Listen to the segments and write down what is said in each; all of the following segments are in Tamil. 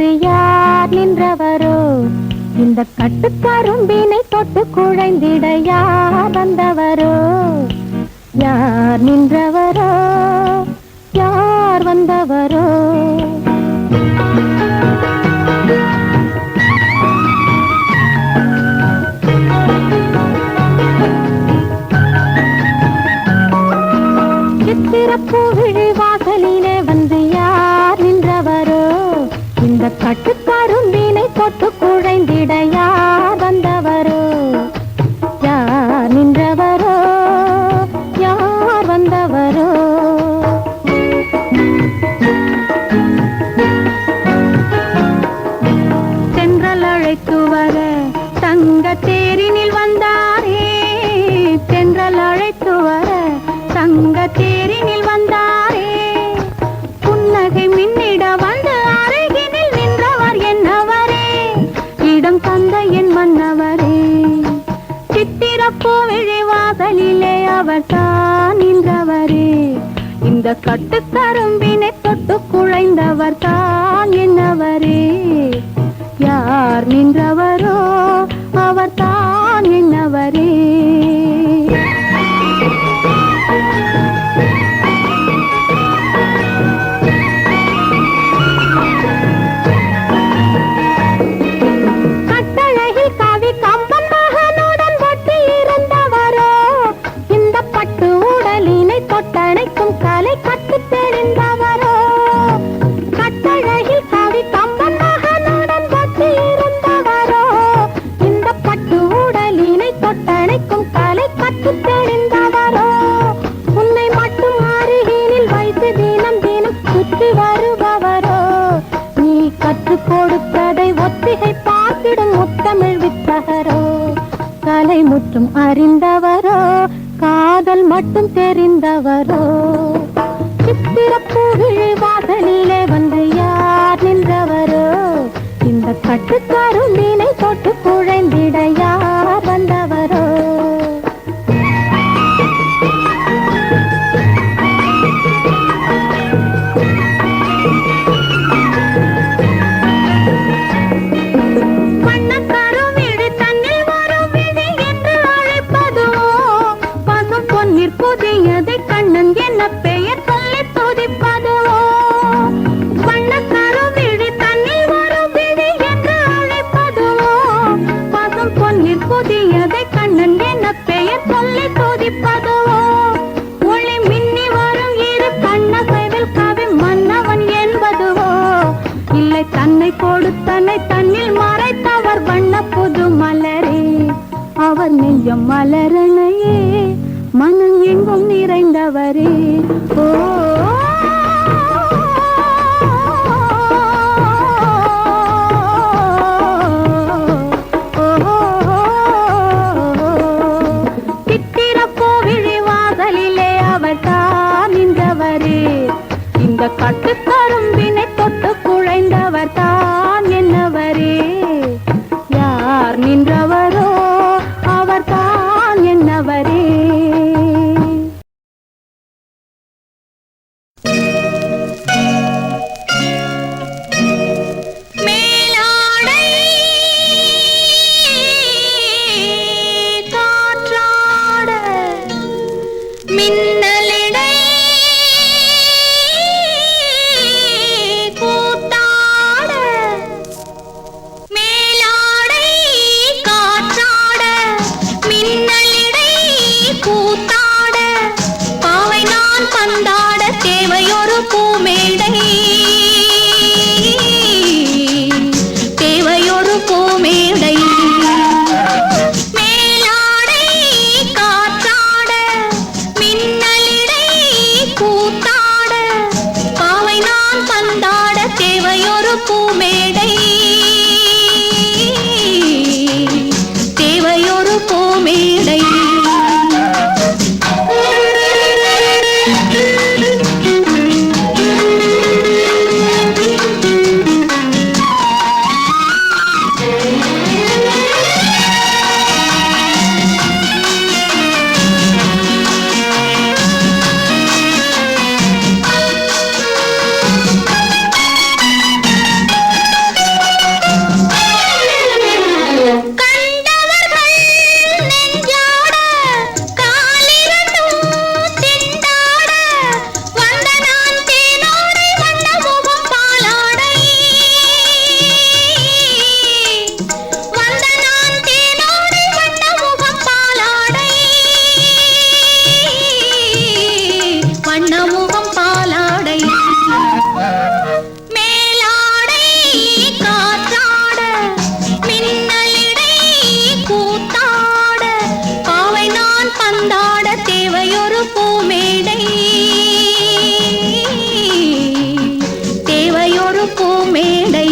வந்து யார் நின்றவரோ? இந்த கட்டுக்கரும்பினை தொட்டு குழைந்திட யார் வந்தவரோ? யார் நின்றவரோ? யார் வந்தவரோ? சித்திரப்பூவிழி வாசலிலே வந்து யார் நின்றவரோ? இந்த கட்டுக்கரும்பினை தொட்டு குழைந்திட யார் வந்தவரோ? யார் நின்றவரோ? யார் வந்தவரோ? தென்றல் அழைத்து வர தங்க தேரினில் வந்தாரே. தென்றல் அழைத்து வர தங்க தேரினில் வந்தாரே. புன்னகை மின்னிட வந்து அருகினில் நின்றவர் என்னவரே? இடம் தந்த என் மன்னவரே. சித்திரப்பூவிழி வாசலிலே அவர் தான் நின்றவரே. இந்த கட்டுக்கரும்பினை தொட்டு குழைந்தவர் தான் என்னவரே? யார் நின்றவரோ? அவர் தான் என்னவரே? தொட்டணைக்கும் கலை கற்று தெரிந்தவரோ? கட்டழகில் கவி கம்பன் மகனுடன் பற்றி இருந்தவரோ? இந்த பட்டு உடலினை தொட்டணைக்கும் கலை கற்று தெரிந்தவரோ? உன்னை மட்டும் அருகினில் வைத்து தினம் தினம் சுற்றி வருபவரோ? நீ கற்றுக் கொடுத்ததை ஒத்திகை பார்த்திடும் முத்தமிழ் வித்தகரோ? கலை முற்றும் அறிந்தவரோ? காதல் மட்டும் தெரிந்தவரோ? சித்திரப்பூவிழி வாசலிலே வந்து யார் நின்றவரோ? இந்த கட்டுக்கரும்பினை தொட்டு குழைந்திட யார் வந்தவரோ? புதியதை கண்ணன் என்ன பெயர் சொல்லி துதிப்பதுவோ? வண்ணக்கரு விழி தன்னில் வரும் விழி என்று அழைப்பதுவோ? பசும் பொன் வண்ணமுகம் பாலாடை மேலாடை காற்றாட மின்னலிடை கூத்தாட பாவை நான் பந்தாட தேவையொரு பூமேடை தேவையொரு பூமேடை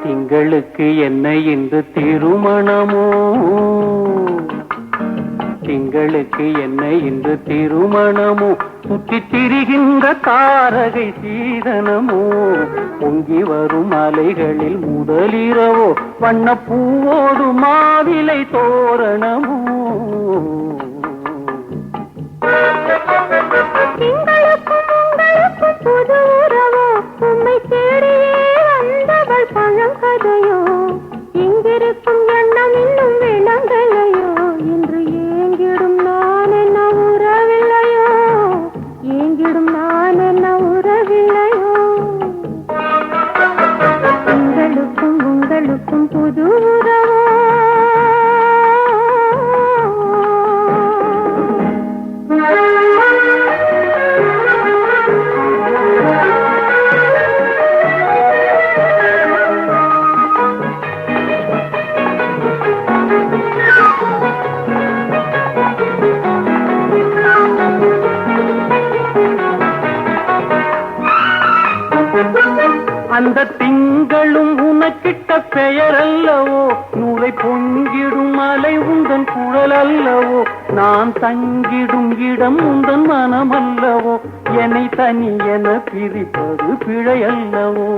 திங்களுக்கு என்ன இன்று திருமணமோ திங்களுக்கு என்ன இன்று திருமணமோ சுற்றித் திரிகின்ற தாரகை சீதனமோ பொங்கி வரும் அலைகளில் முதலிரவோ வண்ணப்பூவோடு மாவிலை தோரணமோ புது உறவோ உம்மை தேடியே வந்தவள் பழங்கதையோ இங்கிருக்கும் எண்ணம் இன்னும் விளங்கலையோ என்று ஏங்கிடும் நான் என்ன உறவில்லையோ ஏங்கிடும் நான் என்ன உறவில்லையோ உங்களுக்கும் புது உறவோ அந்த திங்களும் உனக்கிட்ட பெயர் அல்லவோ நூலை பொங்கிடும் அலை உந்தன் குழல் அல்லவோ நான் தங்கிடும் இடம் உந்தன் மனம் அல்லவோ என்னை தனி என பிரிப்பது பிழை அல்லவோ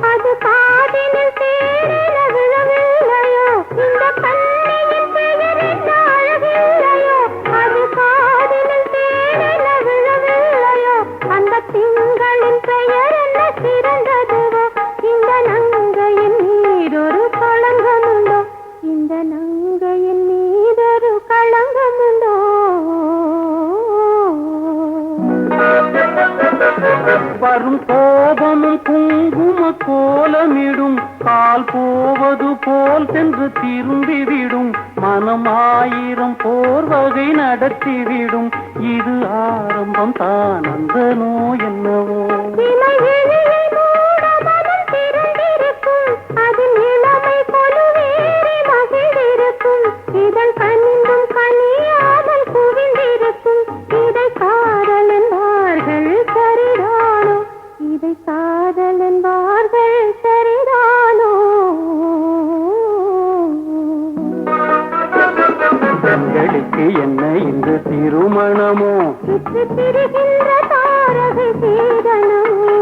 அது காதினில் தேனில விழவில்லையோ இந்த கண்ணியின் பெயர் என்ன அழகில்லையோ அது காதினில் தேனில விழவில்லையோ அந்த திங்களின் பெயர் என்ன சிறந்ததுவோ இந்த நங்கையின் மீதொரு களங்கமுண்டோ இந்த நங்கையின் மீதொரு களங்கமுண்டோ வரும் கோபமும் குங்கும கோலமிடும் கால் போவது போல் சென்று திரும்பிவிடும் மனம் ஆயிரம் போர்வகை நடத்திவிடும் இது ஆரம்பம் தான் அந்த நோய் என்னவோ இதன் கனிந்தும் கனியாமல் குவிந்திருக்கும் இதை காதல் என்பார்கள் சரிதானோ இதை காதல் என்பார்கள் சரிதானோ தங்களுக்கு என்ன இந்த திருமணமோ சுற்றி திரிகின்ற தாரகை சீதனமோ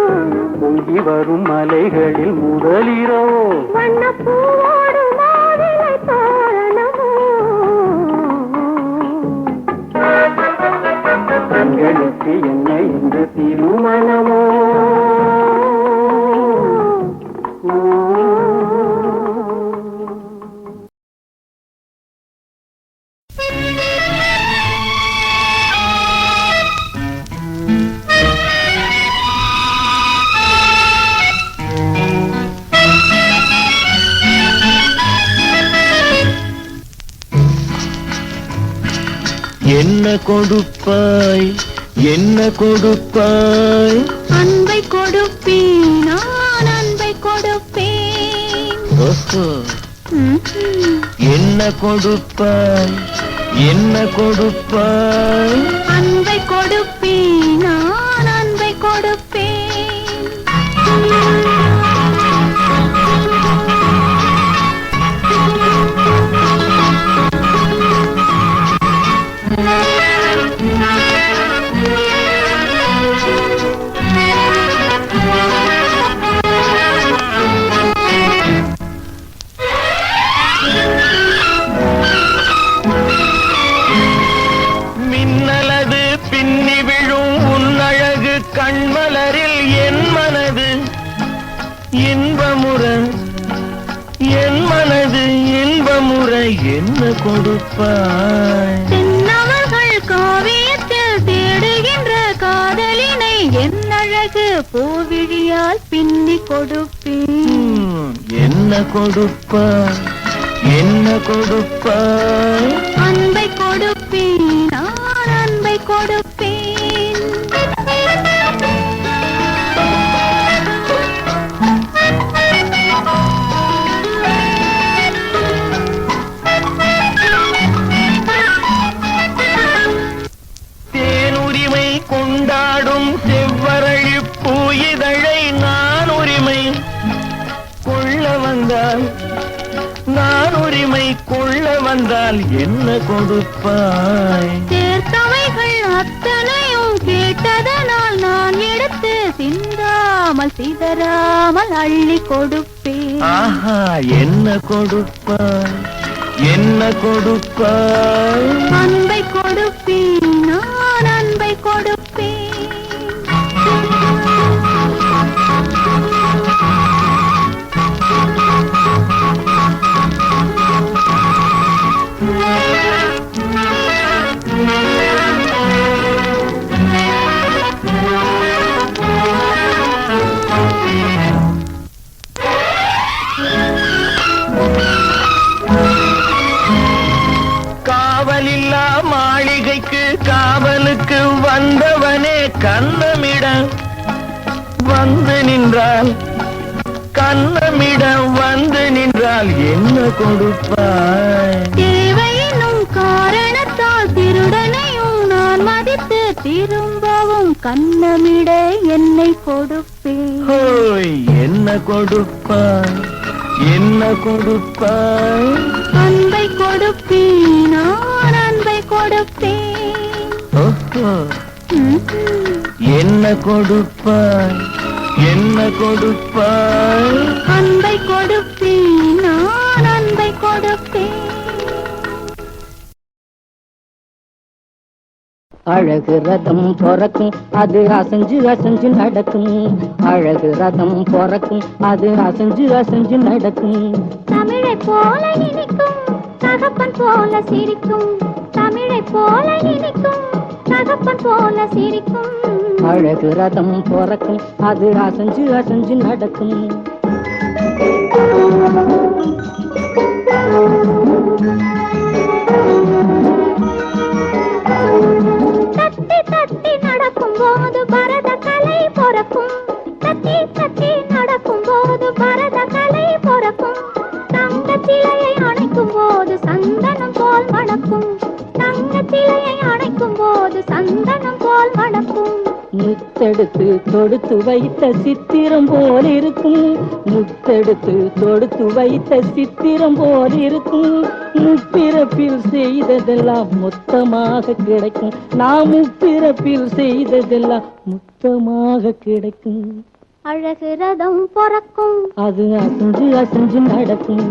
பொங்கி வரும் மலைகளில் முதலிரவோ வண்ணப்பூவோடு என்ன கொடுப்பாய் என்ன கொடுப்பாய் அன்பை கொடுப்பேன் நான் அன்பை கொடுப்பேன் என்ன கொடுப்பாய் என்ன கொடுப்பாய் அன்பை கொடுப்பேன் நான் அன்பை கொடுப்பேன் மின்னலது பின்னி விழும் உன்னழகு கண்மலரில் என் மனது இன்பமுற என் மனது இன்பமுற என்ன கொடுப்பாய் சின்னவர்கள் காவியத்தில் தேடுகின்ற காதலினை என் அழகு பூவிழியால் பின்னி கொடுப்பேன் என்ன கொடுப்பாய் என்ன கொடுப்பாய் அன்பை கொடுப்பேன் நான் அன்பை கொடுப்பேன் தேனுரிமை கொண்டாடும் செவ்வரழி பூயிதழை நான் உரிமை கொள்ள வந்தால் நான் உரிமை கொள்ள வந்தால் என்ன கொடுப்பாய் சேர்த்தவைகள் அத்தனையும் கேட்டதனால் நான் எடுத்து சிந்தாமல் சிதறாமல் அள்ளி கொடுப்பேன் ஆஹா என்ன கொடுப்பாய் என்ன கொடுப்பாய் அன்பை கொடுப்பேன் நான் அன்பை கொடுப்பேன் காவலில்லா மாளிகைக்கு காவலுக்கு வந்தவனே கண்ணமிட வந்து நின்றால் கண்ணமிட வந்து நின்றால் என்ன கொடுப்பாய் தேவையினும் காரணத்தால் திருடனையும் நான் மதித்து திரும்பவும் கண்ணமிட என்னை கொடுப்பேன் ஹோய் என்ன கொடுப்பாய் என்ன கொடுப்பாய் அன்பை கொடுப்பேன் நான் அன்பை கொடுப்பேன் ஓஹோ என்ன கொடுப்பாய் என்ன கொடுப்பாய் அன்பை கொடுப்பேன் நான் அன்பை கொடுப்பேன் அழகு ரதம் பொறக்கும் அது அசைஞ்சு அசைஞ்சு நடக்கும் அழகு ரதம் பொறக்கும் அது அசைஞ்சு அசைஞ்சு நடக்கும் தமிழை போல இனிக்கும் தகப்பன் போல சிரிக்கும் தமிழை போல இனிக்கும் தகப்பன் போல சிரிக்கும் அழகு ரதம் பொறக்கும் அது அசைஞ்சு அசைஞ்சு நடக்கும் தட்டி தட்டி நடக்கும் போது பரத கலை பொறக்கும் தட்டி தட்டி நடக்கும் போது பரத கலை பொறக்கும் தங்க சிலையை அணைக்கும் போது சந்தனம் போல் மணக்கும் தங்க சிலையை அணைக்கும் போது சந்தனம் போல் மணக்கும் முத்தெடுத்து தொடுத்து வைத்த சித்திரம் போல் இருக்கும் முத்தெடுத்து தொடுத்து வைத்த சித்திரம் போல் இருக்கும் முப்பிறப்பில் செய்ததெல்லாம் மொத்தமாக கிடைக்கும் நாம் முப்பிறப்பில் செய்ததெல்லாம் மொத்தமாக கிடைக்கும் அழகு ரதம் பொறக்கும் அது அசைஞ்சு அசைஞ்சு நடக்கும்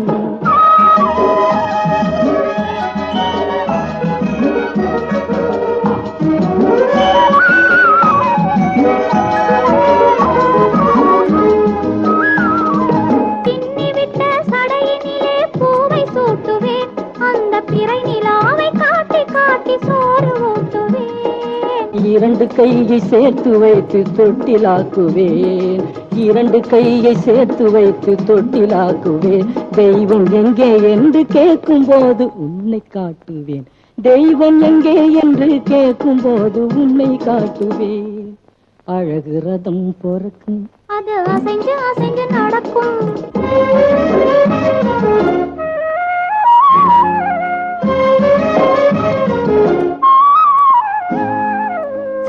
பின்னிவிட்ட சடையினிலே பூவை சூட்டுவேன் அந்த பிறை நிலாவை காட்டி காட்டி சோறு ஊட்டுவேன் இரண்டு கையை சேர்த்து வைத்து தொட்டிலாக்குவேன் இரண்டு கையை சேர்த்து வைத்து தொட்டிலாக்குவேன் தெய்வம் எங்கே என்று கேட்கும் போது உன்னை காட்டுவேன் தெய்வம் எங்கே என்று கேட்கும் போது உன்னை காட்டுவேன். அழகு ரதம் பொறக்கும், அது அசைஞ்சு அசைஞ்சு நடக்கும்.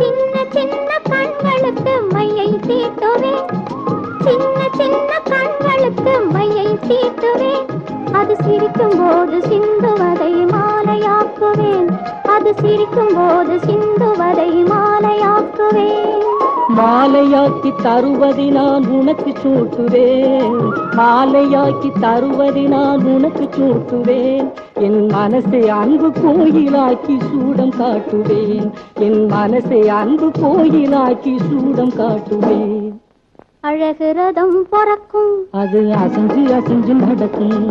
சின்ன சின்ன கண்களுக்கு மையை தீட்டுவேன், சின்ன சின்ன கண்களுக்கு மையை தீட்டுவேன். அது சிரிக்கும் போது சிந்துவதை மாலையாக்குவேன், அது சிரிக்கும் போது சிந்துவதை மாலையாக்குவேன். மாலையாக்கி தருவதை நான் உனக்கு சூட்டுவேன், மாலையாக்கி தருவதை நான் உனக்கு சூட்டுவேன். என் மனசை அன்பு கோயிலாக்கி சூடம் காட்டுவேன், என் மனசை அன்பு கோயிலாக்கி சூடம் காட்டுவேன். அழகு ரதம் பொறக்கும், அது அசைஞ்சு அசைஞ்சு நடக்கும்.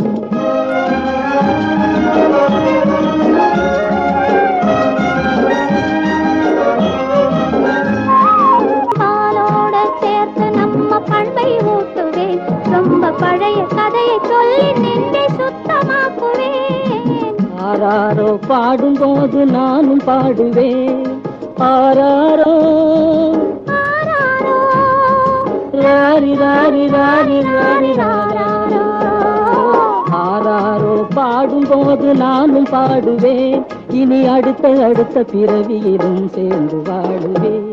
பாலோட சேர்த்து நம்ம பண்பை ஊட்டுவேன், ரொம்ப பழைய கதையை சொல்லி நெஞ்சை சுத்தமாக்குவேன். ஆராரோ பாடும்போது நானும் பாடுவேன், ஆராரோ ராரி ராரி ராரி ராரி ராரோ. ஆராரோ பாடும்போது நானும் பாடுவேன், இனி அடுத்த அடுத்த பிறவியிலும் சேர்ந்து வாழுவேன்.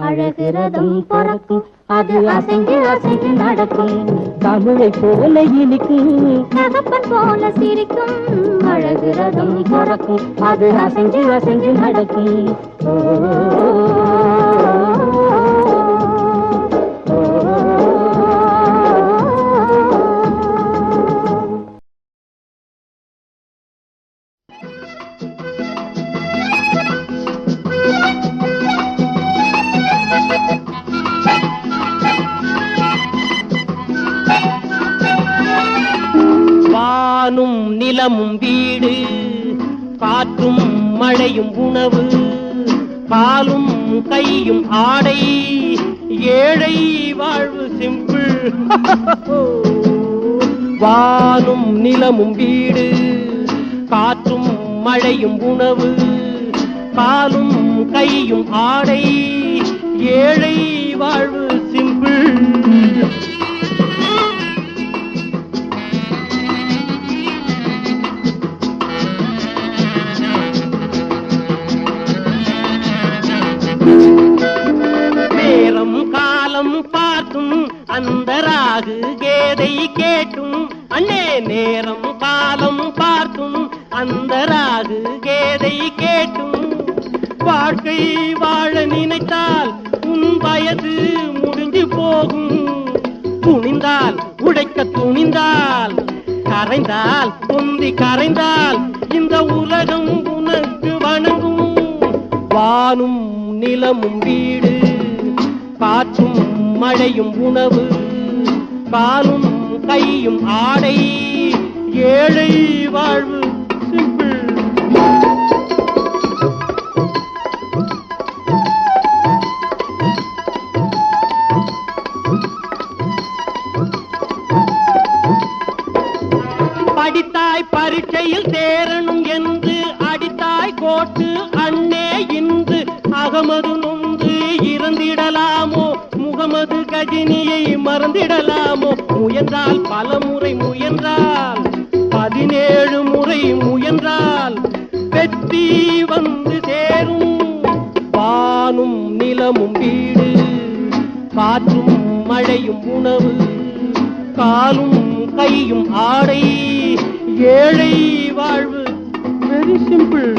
அழகு ரதம் பொறக்கும், அது அசைஞ்சு அசைஞ்சு நடக்கும். தமிழை போல இனிக்கும், தகப்பன் போல சிரிக்கும். அழகு ரதம் பொறக்கும், அது அசைஞ்சு அசைஞ்சு நடக்கும். வானும் நிலமும் வீடு, காற்றும் மழையும் உணவு, காலும் கையும் ஆடை, ஏழை வாழ்வு சிம்பிள். வானும் நிலமும் வீடு, காற்றும் மழையும் உணவு, காலும் கையும் ஆடை, ஏழை வாழ்வு சிம்பிள். நேரம் காலம் பார்த்தும் அந்த ராகு கேதை கேட்டும் அண்ணே, நேரம் காலம் பார்த்தும் அந்த ராகு கேதை கேட்டும். வாழ்க்கை வாழ நினைத்தால் உன் வயது முடிஞ்சு போகும். துணிந்தால் உடைக்க துணிந்தால், கரைந்தால் பொந்தி கரைந்தால் இந்த உலகம் உனக்கு வணங்கும். வானும் நிலமும் வீடு, காற்றும் மழையும் உணவு, காலும் கையும் ஆடை, ஏழை வாழ்வு சிம்பிள். படித்தாய் பரீட்சையில் சேரணும் என்று அடித்தாய் கோட்டு அண்ணே, இன்று அகமது நொந்து இறந்திடலாமோ, முகமது கஜினியை மறந்திடலாமோ. முயன்றால் பல முறை முயன்றால், 17 முறை முயன்றால் வெற்றி வந்து சேரும். வானும் நிலமும் வீடு, காற்றும் மழையும் உணவு, காலும் கையும் ஆடை, ஏழை வாழ்வு வெரி சிம்பிள்.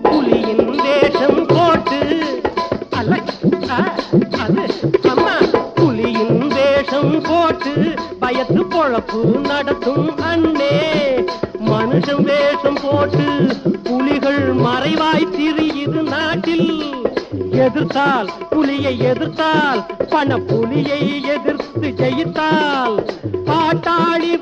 புலியின் வேஷம் போட்டு புலியின் வேஷம் போட்டு பயத்து பொழப்பு நடத்தும் அண்ணே. மனுஷன் வேஷம் போட்டு புலிகள் மறைவாய் திரியுது நாட்டில். எதிர்த்தால் புலியை எதிர்த்தால், பண புலியை எதிர்த்து ஜெயித்தால், பாட்டாளி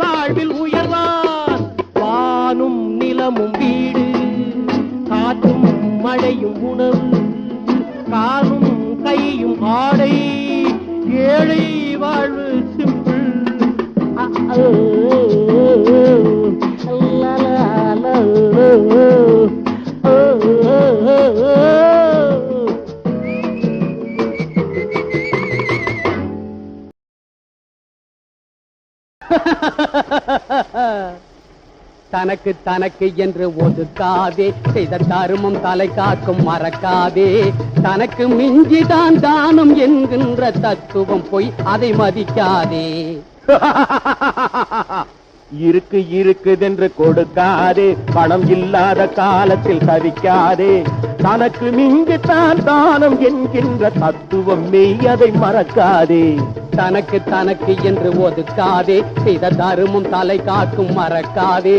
ஏழை வாழ்வு சிம்பிள். தனக்கு தனக்கு என்று ஒதுக்காதே, செய்த தருமம் தலை காக்கும் மறக்காதே. தனக்கு மிஞ்சிதான் தானம் என்கின்ற தத்துவம் போய் அதை மதிக்காதே. இருக்குதென்று கொடுக்காதே, பணம் இல்லாத காலத்தில் தவிக்காதே. தனக்கு மிஞ்சித்தான் தானம் என்கின்ற தத்துவம் மெய், அதை மறக்காதே. தனக்கு தனக்கு என்று ஒதுக்காதே, செய்த தருமம் தலை காக்கும் மறக்காதே.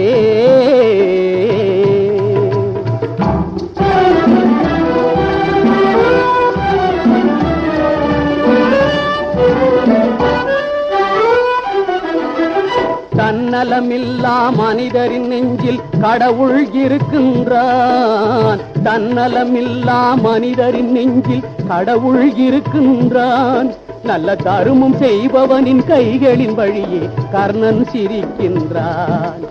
தன்னலமில்லா மனிதரின் நெஞ்சில் கடவுள் இருக்கின்றான். தன்னலமில்லா மனிதரின் நெஞ்சில் கடவுள் இருக்கின்றான். நல்ல தருமம் செய்பவனின் கைகளின் வழியே கர்ணன் சிரிக்கின்றான்.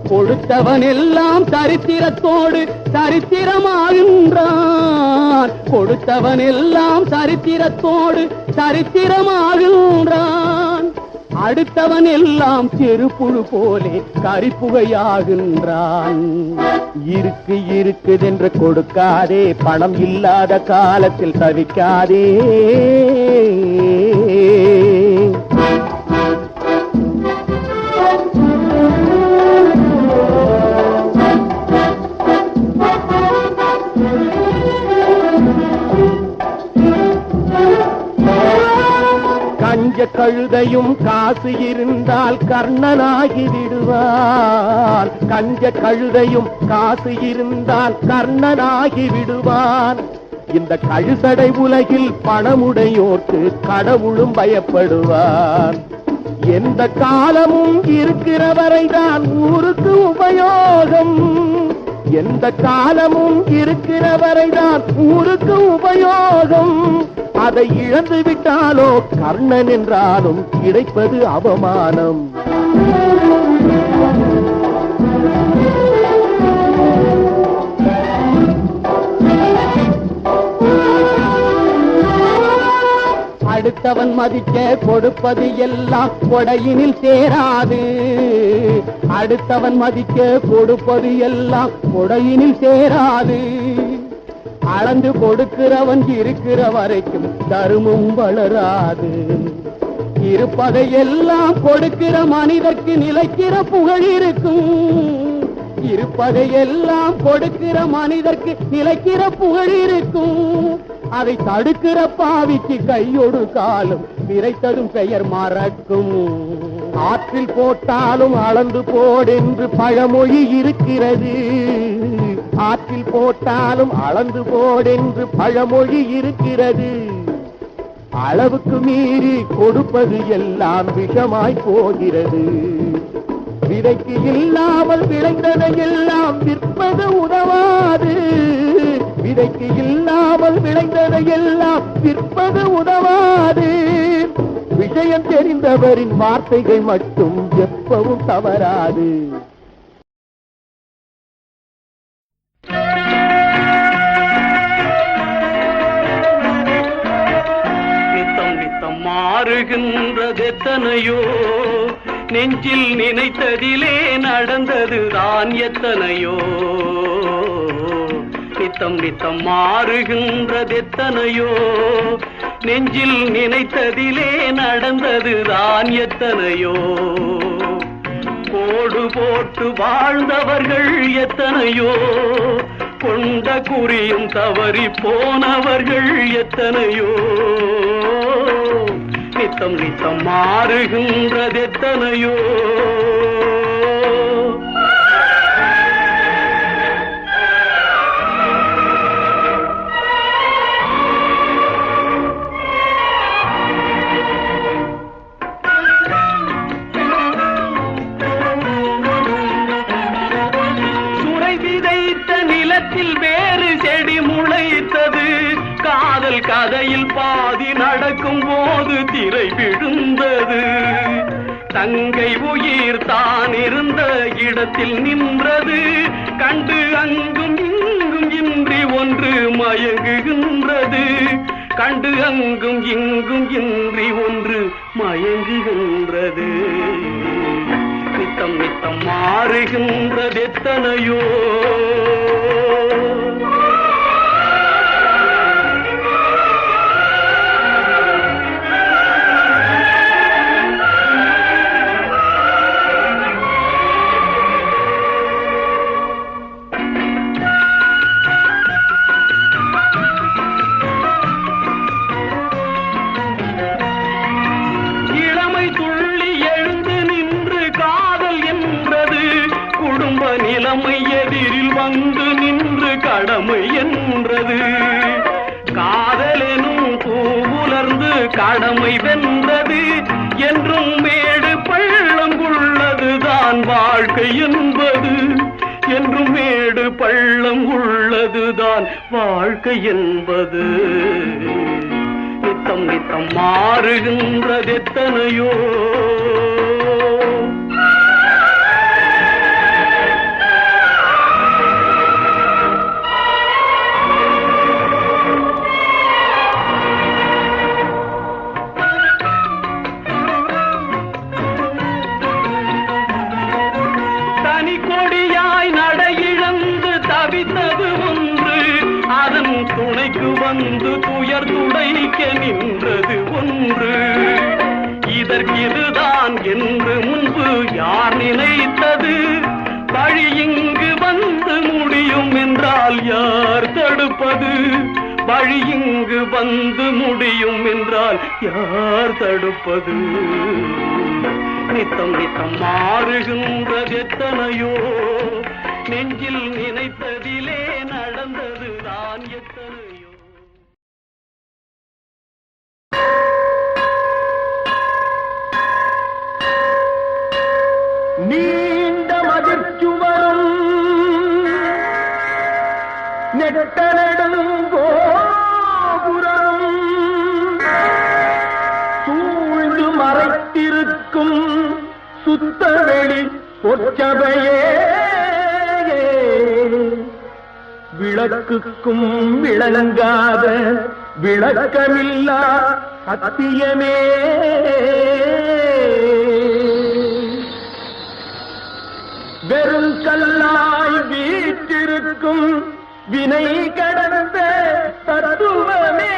கொடுத்தவன் எல்லாம் சரித்திரத்தோடு சரித்திரமாகின்றான். கொடுத்தவன் எல்லாம் சரித்திரத்தோடு சரித்திரமாகின்றான். அடுத்தவன் எல்லாம் செருப்புழு போலே கரிப்புகையாகின்றான். இருக்குதென்று கொடுக்காதே, பணம் இல்லாத காலத்தில் தவிக்காதே. கஞ்ச கழுதையும் காசு இருந்தால் கர்ணனாகி விடுவான். கஞ்ச கழுதையும் காசு இருந்தால் கர்ணனாகி விடுவான். இந்த கழுசடை உலகில் பணமுடையோர்க்கு கடவுளும் பயப்படுவான். எந்த காலமும் இருக்கிற வரைதான் ஊருக்கு உபயோகம். எந்த காலமும் இருக்கிற வரைதான் ஊருக்கு உபயோகம். அதை இழந்து விட்டாலோ கர்ணன் என்றாலும் கிடைப்பது அவமானம். அடுத்தவன் மதிக்க கொடுப்பது எல்லாம் கொடையினில் சேராது. அடுத்தவன் மதிக்க கொடுப்பது எல்லாம் கொடையினில் சேராது. அளந்து கொடுக்கிறவன் இருக்கிற வரைக்கும் தருமம் வளராது. இருப்பதை எல்லாம் கொடுக்கிற மனிதர்க்கு நிலைக்கிற புகழ் இருக்கும். இருப்பதை எல்லாம் கொடுக்கிற மனிதர்க்கு நிலைக்கிற புகழ் இருக்கும். அதை தடுக்கிற பாவிக்கு கையொடு காலம் விரைத்ததும் பெயர் மறக்கும். ஆற்றில் போட்டாலும் அளந்து போடென்று பழமொழி இருக்கிறது. ஆற்றில் போட்டாலும் அளந்து போடென்று பழமொழி இருக்கிறது. அளவுக்கு மீறி கொடுப்பது எல்லாம் விஷமாய் போகிறது. விதைக்கு இல்லாமல் விளைந்ததை எல்லாம் விற்பது உதவாது. விதைக்கு இல்லாமல் விளைந்ததை எல்லாம் விற்பது உதவாது. விஷயம் தெரிந்தவரின் வார்த்தைகள் மட்டும் எப்பவும் தவறாது. நித்தம் நித்தம் மாறுகின்றதெத்தனையோ, நெஞ்சில் நினைத்ததிலே நடந்ததுதான் எத்தனையோ. நித்தம் நித்தம் மாறுகின்றதெத்தனையோ, நெஞ்சில் நினைத்ததிலே நடந்ததுதான் எத்தனையோ. கோடு போட்டு வாழ்ந்தவர்கள் எத்தனையோ, கொண்ட குறியும் தவறி போனவர்கள் எத்தனையோ. நித்தம் நித்தம் மாறுகின்றதெத்தனையோ. வேறு செடி முளைத்தது. காதல் கதையில் பாதி நடக்கும் போது திரை நின்றது. தங்கை உயிர் தான் இருந்த இடத்தில் நின்றது. கண்டு அங்கும் இங்கும் இன்றி ஒன்று மயங்குகின்றது. கண்டு அங்கும் இங்கும் இன்றி ஒன்று மயங்குகின்றது. நித்தம் நித்தம் மாறுகின்றது எத்தனையோ. நிலைமை எதிரில் வந்து நின்று கடமை என்றது. காதலெனும் பூவுலர்ந்து கடமை வென்றது. என்றும் மேடு பள்ளம் உள்ளதுதான் வாழ்க்கை என்பது. என்றும் மேடு பள்ளம் உள்ளதுதான் வாழ்க்கை என்பது. நித்தம் நித்தம் மாறுகின்றது எத்தனையோ. துணைக்கு வந்து துயர் துடைக்க நின்றது ஒன்று. இதற்கிதுதான் என்று முன்பு யார் நினைத்தது? வழி இங்கு வந்து முடியும் என்றால் யார் தடுப்பது? வழி இங்கு வந்து முடியும் என்றால் யார் தடுப்பது? நித்தம் நித்தம் மாறுகின்றது எத்தனையோ. நெஞ்சில் நினைத்ததிலே நடந்தது தான் எத்தனையோ. நீண்ட மதிர்ச்சுவரும் நெட்டனடும் கோபுரம் சூழ்ந்து மறைத்திருக்கும் சுத்தவெளி பொற்சபையே. விளக்குக்கும் விளங்காத விளக்கமில்லா சத்தியமே. வெறும் கல்லாய் வீற்றிருக்கும் வினை கடந்த தத்துவமே.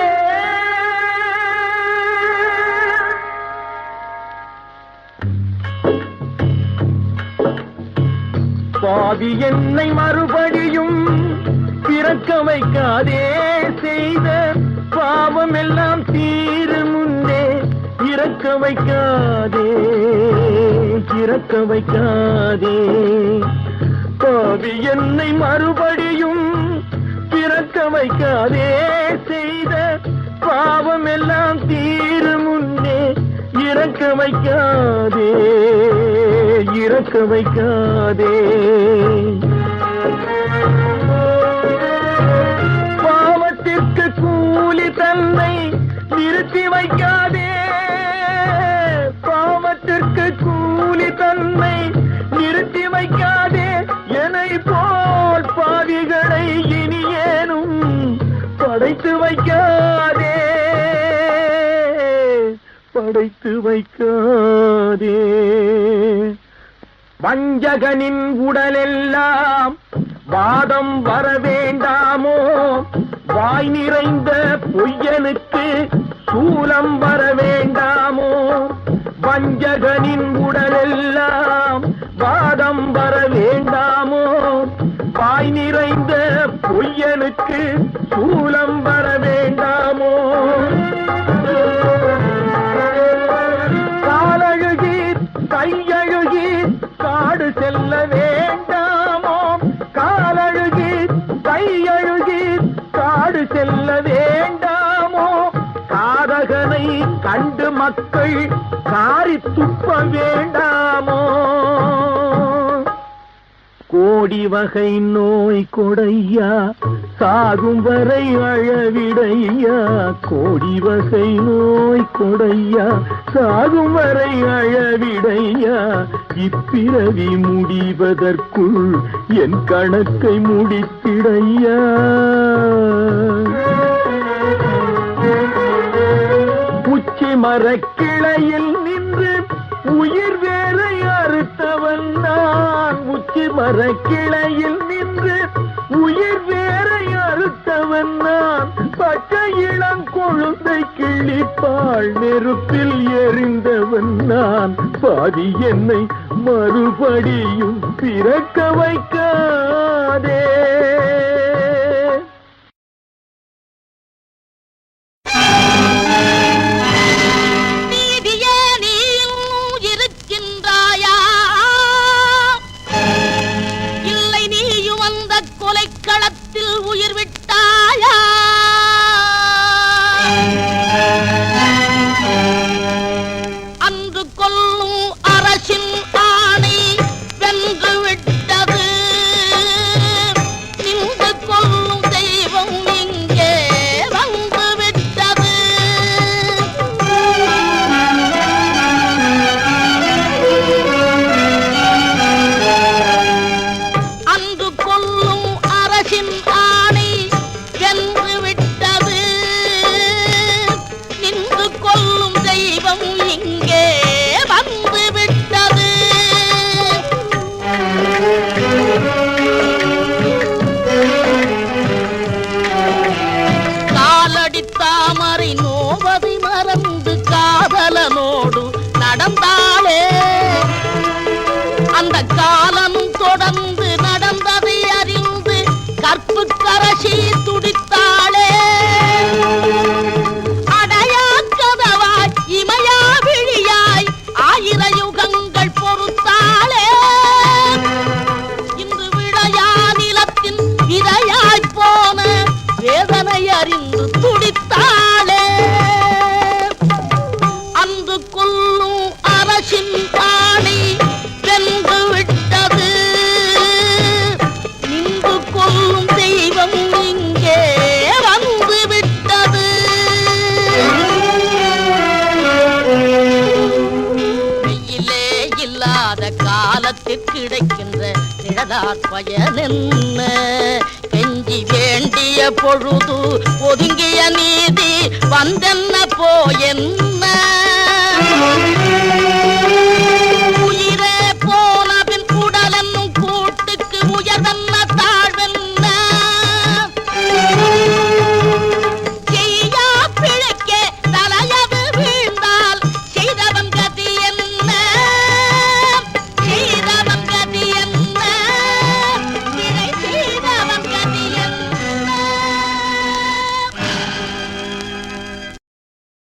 பாவி என்னை மறுபடியும் பிறக்க வைக்காதே. செய்த பாவம் எல்லாம் தீரு முன்னே இறக்க வைக்காதே. இறக்க வைக்காதே. பாவி என்னை மறுபடியும் பிறக்க வைக்காதே. செய்த பாவம் எல்லாம் தீரு முன்னே இறக்க வைக்காதே. இறக்க வைக்காதே. பாவத்திற்கு கூலி தன்னை நிறுத்தி வைக்காதே. பாவத்திற்கு கூலி தன்னை நிறுத்தி வைக்காதே. என்னை போல் பாவிகளை இனி ஏனும் படைத்து வைக்காதே. படைத்து வைக்காதே. வஞ்சகனின் உடலெல்லாம் வாதம் வர வேண்டாமோ? வாய் நிறைந்த பொய்யனுக்கு சூலம் வர வேண்டாமோ? வஞ்சகனின் உடலெல்லாம் வாதம் வர வேண்டாமோ? வாய் நிறைந்த பொய்யனுக்கு சூலம் வர வேண்டாமோ? காலழுகி கையழுகி காடு செல்ல வேண்டாமோ? காலழுகி கையழுகி காடு செல்ல வேண்டாமோ? காதகனை கண்டு மக்கள் காரி துப்ப வேண்டாமோ? கோடி வகை நோய் கொடையா சாகும் வரை அழவிடையா. கோடி வகை நோய் கொடையா சாகும் வரை அழவிடையா. இப்பிறவி முடிவதற்குள் என் கணக்கை முடித்திடையா. உச்சி மரக்கிளையில் நின்று உயிர் வேறை அறுத்தவன் நான். உச்சி மரக்கிளையில் நின்று உயிர் வேறை அறுத்தவன் நான். பச்சை இளங்கொழுந்தை கிள்ளிப்பால் நெருப்பில் எறிந்தவன் நான். பாதி என்னை மறுபடியும் பிறக்க வைக்காதே. கிடைக்கின்ற நிழலார் பயனென்ன. கெஞ்சி வேண்டிய பொழுது ஒதுங்கிய நீதி வந்தென்ன போயென்ன.